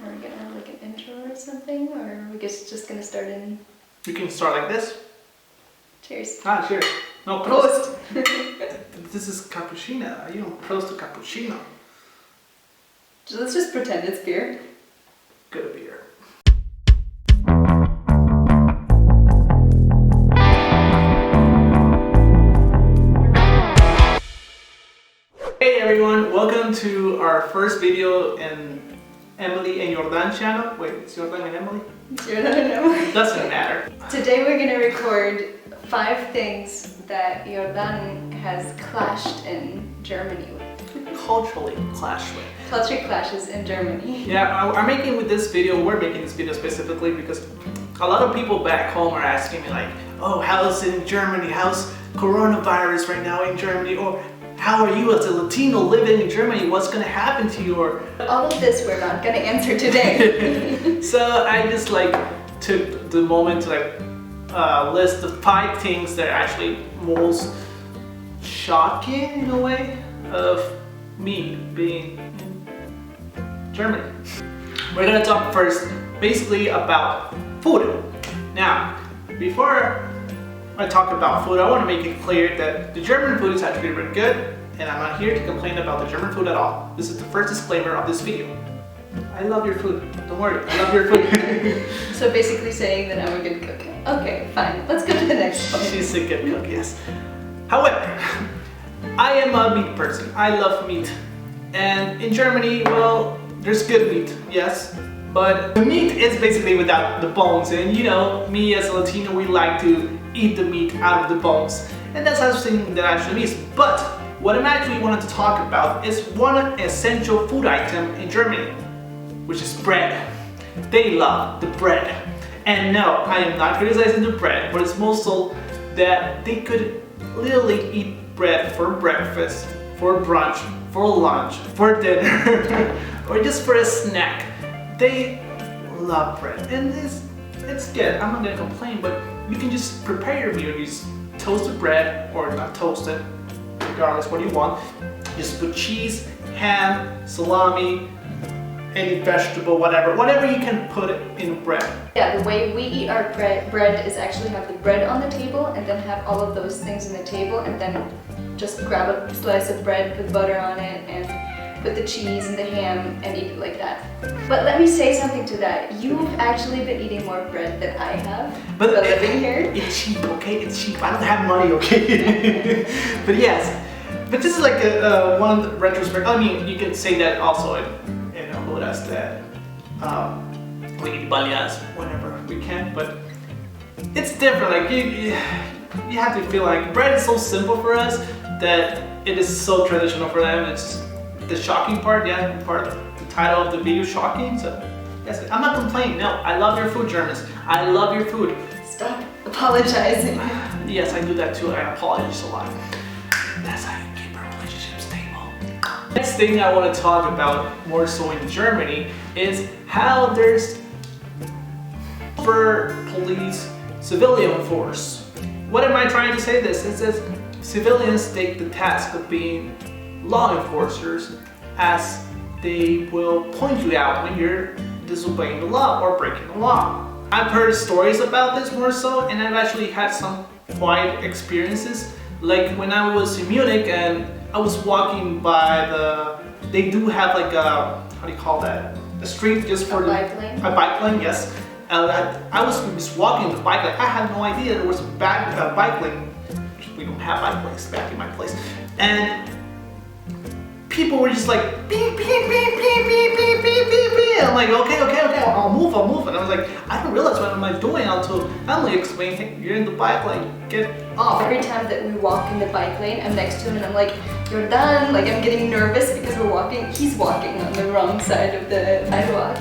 Are we gonna have like an intro or something, or are we just gonna start in? You can start like this. Cheers. Ah, cheers. No, Prost. This is cappuccino. You don't Prost to cappuccino. Let's just pretend it's beer. Good beer. Hey everyone, welcome to our first video in Emily and Iordan channel. Wait, it's Iordan and Emily? It's Iordan&Emily. Doesn't matter. Today we're gonna record 5 things that Iordan has clashed in Germany with. Culturally clashed with. Culture clashes in Germany. Yeah, we're making this video specifically because a lot of people back home are asking me like, oh, how's it in Germany? How's coronavirus right now in Germany? Or how are you as a Latino living in Germany? What's gonna happen to you? Or all of this we're not gonna answer today. So I just took the moment to list the 5 things that are actually most shocking in a way of me being in Germany. We're gonna talk first basically about food. Now, before I talk about food, I want to make it clear that the German food is actually really good, and I'm not here to complain about the German food at all. This is the first disclaimer of this video. I love your food. Don't worry, I love your food. So basically saying that I'm a good cook. Okay, fine. Let's go to the next one. She's a good cook, yes. However, I am a meat person. I love meat. And in Germany, well, there's good meat, yes. But the meat is basically without the bones. And you know, me as a Latino, we like to eat the meat out of the bones. And that's something that actually means. But what I'm actually wanting to talk about is one essential food item in Germany, which is bread. They love the bread. And no, I am not criticizing the bread, but it's more so that they could literally eat bread for breakfast, for brunch, for lunch, for dinner, or just for a snack. They love bread, and it's good. I'm not gonna complain, but you can just prepare your meal. You just toast the bread, or not toast it, regardless what you want. Just put cheese, ham, salami, any vegetable, whatever you can put it in bread. Yeah, the way we eat our bread is actually have the bread on the table and then have all of those things on the table and then just grab a slice of bread, put butter on it, and put the cheese and the ham and eat it like that. But let me say something to that. You've actually been eating more bread than I have but living here. It's cheap, okay? It's cheap. I don't have money, okay? But yes, but this is like one of the retrospect. I mean, you can say that also in Honduras that we eat baleadas whenever we can, but it's different. Like you have to feel like bread is so simple for us that it is so traditional for them. It's the shocking part, yeah, part of the title of the video, shocking. So yes, I'm not complaining. No, I love your food, Germans. I love your food. Stop apologizing. Yes, I do that too. I apologize a lot. That's how you keep our relationship stable. Next thing I want to talk about more so in Germany is how there's for police civilian force. What am I trying to say this? It says civilians take the task of being law enforcers as they will point you out when you're disobeying the law or breaking the law. I've heard stories about this more so, and I've actually had some quiet experiences. Like when I was in Munich and I was walking by they do have like a, how do you call that? A street just for a bike lane? A bike lane, yes. I was just walking the bike lane. I had no idea there was a bike lane. We don't have bike lanes back in my place. And people were just like, beep, beep, beep, beep, beep, beep, beep, beep, beep. I'm like, okay, I'll move. And I was like, I don't realize what am I doing until Emily explained, hey, you're in the bike lane, get off. Every time that we walk in the bike lane, I'm next to him and I'm like, you're done. Like I'm getting nervous because he's walking on the wrong side of the sidewalk.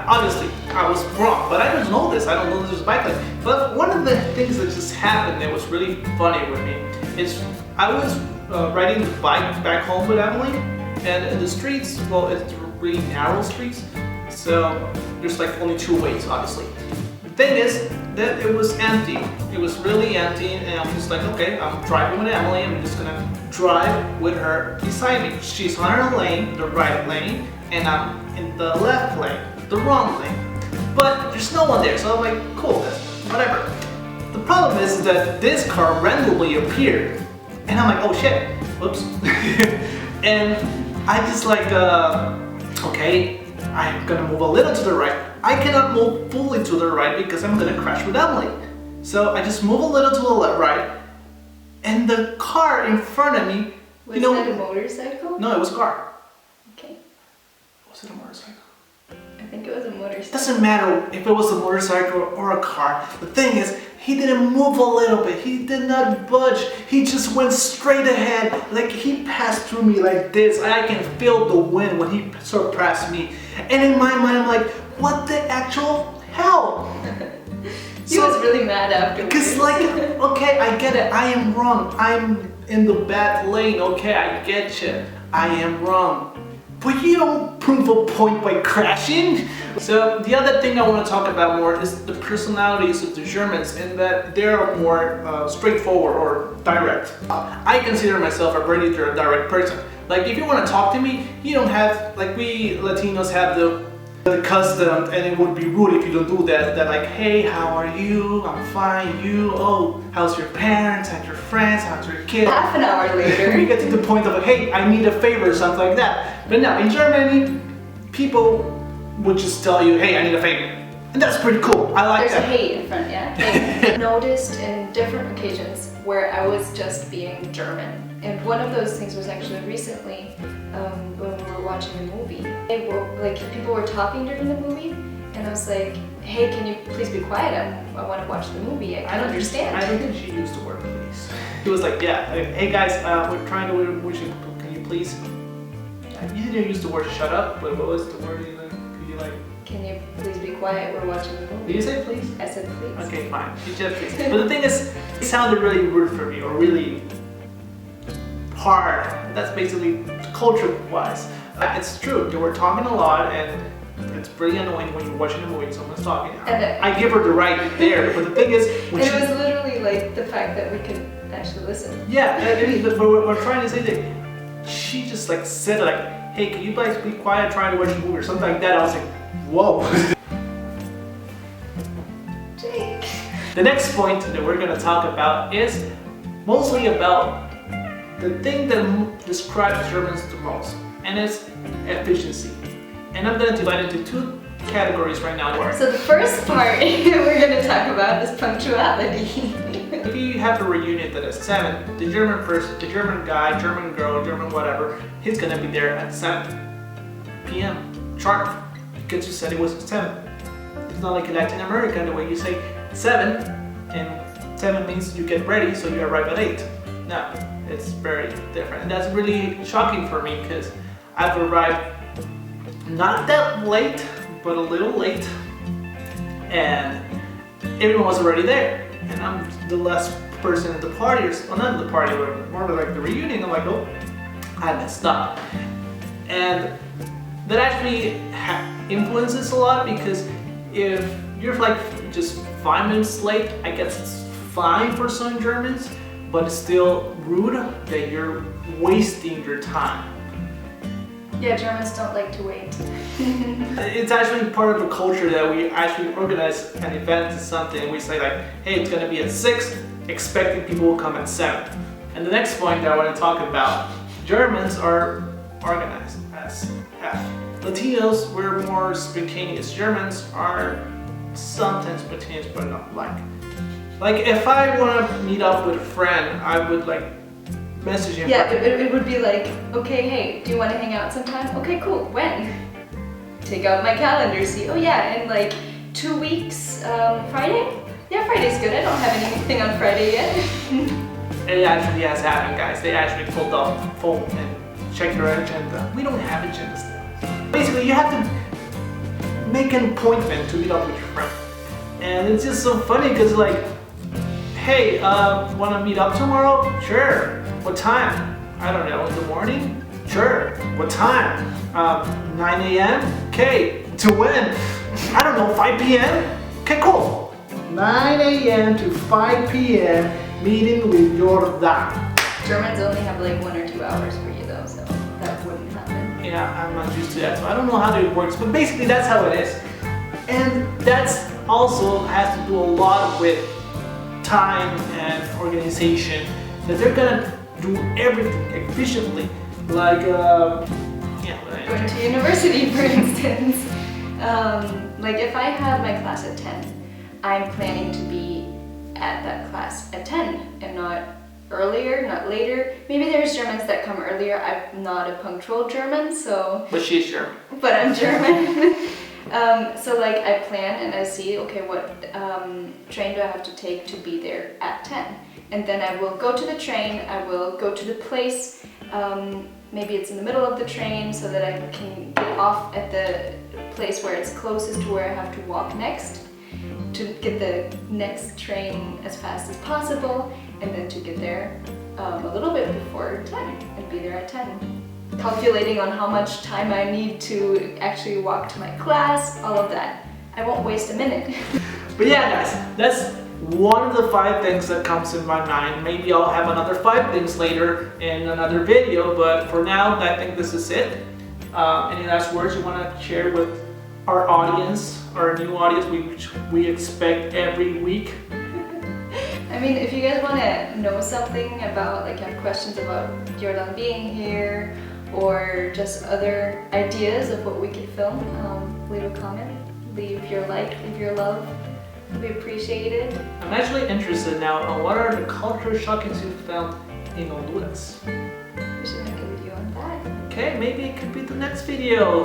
Obviously, I was wrong, but I didn't know this. I don't know this was a bike lane. But one of the things that just happened that was really funny with me is I was riding the bike back home with Emily, and in the streets, well, it's really narrow streets, so there's like only 2 ways, obviously. The thing is that it was empty. It was really empty, and I'm just like, okay, I'm driving with Emily, I'm just gonna drive with her beside me. She's on her lane, the right lane, and I'm in the left lane, the wrong lane, but there's no one there, so I'm like, cool, whatever. The problem is that this car randomly appeared, and I'm like, oh shit, whoops. And I just like, okay, I'm gonna move a little to the right. I cannot move fully to the right because I'm gonna crash with Emily. So I just move a little to the right, and the car in front of me, Was that a motorcycle? No, it was a car. Okay. Was it a motorcycle? I think it was a motorcycle. It doesn't matter if it was a motorcycle or a car. The thing is, he didn't move a little bit. He did not budge. He just went straight ahead. Like he passed through me like this. I can feel the wind when he surpassed me. And in my mind, I'm like, what the actual hell? He was really mad afterwards. Because like, okay, I get it. I am wrong. I'm in the bad lane. Okay, I get you. I am wrong. But you don't prove a point by crashing. So the other thing I want to talk about more is the personalities of the Germans, and that they're more straightforward or direct. I consider myself a very direct person. Like if you want to talk to me, you don't have, like we Latinos have the custom, and it would be rude if you don't do that. That like, hey, how are you? I'm fine. You? Oh, how's your parents? How's your friends? How's your kids? Half an hour later. We get to the point of, hey, I need a favor or something like that. But now in Germany, people would just tell you, hey, I need a favor. And that's pretty cool. I like that. There's a hey in front, yeah? Hey. Noticed in different occasions where I was just being German. And one of those things was actually recently when we were watching a movie. People were talking during the movie, and I was like, hey, can you please be quiet? I want to watch the movie. I can't understand. I don't think she used the word please. He was like, yeah, hey guys, we're trying to, can you please? You didn't use the word shut up, but what was the word you like? Could you like? Can you please be quiet? We're watching the movie. Did you say please? I said please. Okay, fine. You said please. But the thing is, it sounded really rude for me, or really hard. That's basically culture-wise. It's true, they were talking a lot, and it's pretty annoying when you're watching a movie and someone's talking. I give her the right there, but the thing is... And it was literally like the fact that we could actually listen. Yeah, but we're trying to say that she just like said like, hey, can you guys be quiet trying to watch a movie or something like that. I was like, whoa. Jake. The next point that we're going to talk about is mostly about the thing that describes Germans the most, and it's efficiency. And I'm going to divide it into two categories right now. So the first part we're going to talk about is punctuality. If you have a reunion that is 7, the German person, the German guy, German girl, German whatever, he's going to be there at 7 p.m. sharp, because you said it was 7. It's not like in Latin America the way you say 7, and 7 means you get ready, so you arrive at 8. No, it's very different, and that's really shocking for me because I've arrived not that late, but a little late, and everyone was already there, and I'm the last person at the party, or not the party, but more like the reunion. I'm like, oh, I messed up, and that actually influences a lot, because if you're like just 5 minutes late, I guess it's fine for some Germans, but it's still rude that you're wasting your time. Yeah, Germans don't like to wait. It's actually part of a culture that we actually organize an event or something, and we say like, hey, it's gonna be at 6, expecting people will come at 7. And the next point that I want to talk about, Germans are organized as F. Latinos, we're more spontaneous. Germans are sometimes spontaneous, but not like. Like if I want to meet up with a friend, I would like message him. Yeah, it would be like, okay, hey, do you want to hang out sometime? Okay, cool. When? Take out my calendar, see, oh yeah, in like 2 weeks, Friday? Yeah, Friday's good. I don't have anything on Friday yet. It actually has happened, guys. They actually pulled off the phone and checked their agenda. We don't have agendas now. Basically, you have to make an appointment to meet up with your friend. And it's just so funny because like, hey, want to meet up tomorrow? Sure. What time? I don't know, in the morning? Sure. What time? 9 a.m.? Okay. To when? I don't know, 5 p.m.? Okay, cool. 9 a.m. to 5 p.m. meeting with Iordan. Germans only have like 1 or 2 hours for you though, so that wouldn't happen. In I'm not used to that, so I don't know how it works, but basically that's how it is. And that's also has to do a lot with time and organization, that they're gonna do everything efficiently, like Going to university, for instance. Like if I have my class at 10, I'm planning to be at that class at 10 and not earlier, not later. Maybe there's Germans that come earlier. I'm not a punctual German, so... But she's German. But I'm German. So like I plan and I see, okay, what train do I have to take to be there at 10? And then I will go to the train, I will go to the place, maybe it's in the middle of the train so that I can get off at the place where it's closest to where I have to walk next, to get the next train as fast as possible, and then to get there a little bit before 10 and be there at 10. Calculating on how much time I need to actually walk to my class, all of that. I won't waste a minute. But yeah, guys, that's one of the 5 things that comes in my mind. Maybe I'll have another 5 things later in another video, but for now, I think this is it. Any last words you want to share with our audience, our new audience, which we expect every week? I mean, if you guys want to know something about, like have questions about Iordan being here, or just other ideas of what we could film, leave a comment, leave your like, leave your love. We appreciate it. I'm actually interested now on what are the culture shockings you found in Honduras. We should make a video on that. Okay, maybe it could be the next video.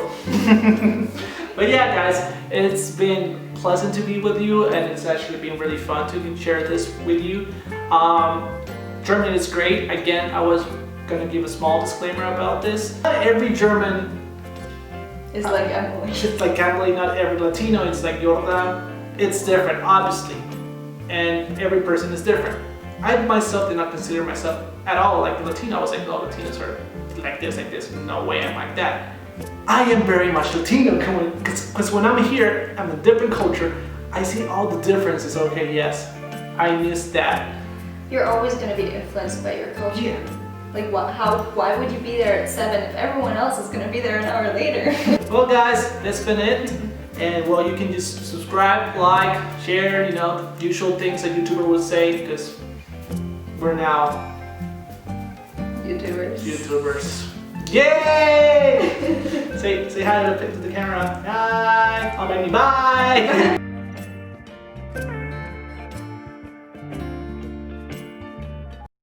But yeah, guys, it's been pleasant to be with you, and it's actually been really fun to share this with you. German is great. Again, I was gonna give a small disclaimer about this. Not every German is like Emily. It's like Emily, not every Latino is like Iordan. It's different, obviously, and every person is different. I myself did not consider myself at all like a Latino. I was like, oh, Latinos are like this. No way I'm like that. I am very much Latino, because when I'm here, I'm a different culture. I see all the differences. Okay, yes, I miss that. You're always going to be influenced by your culture. Yeah. Like, why would you be there at 7 if everyone else is going to be there an hour later? Well, guys, that's been it. And well, you can just subscribe, like, share, you know, the usual things a YouTuber would say, because we're now YouTubers. Yay! say hi to the camera. Bye. Oh, maybe bye.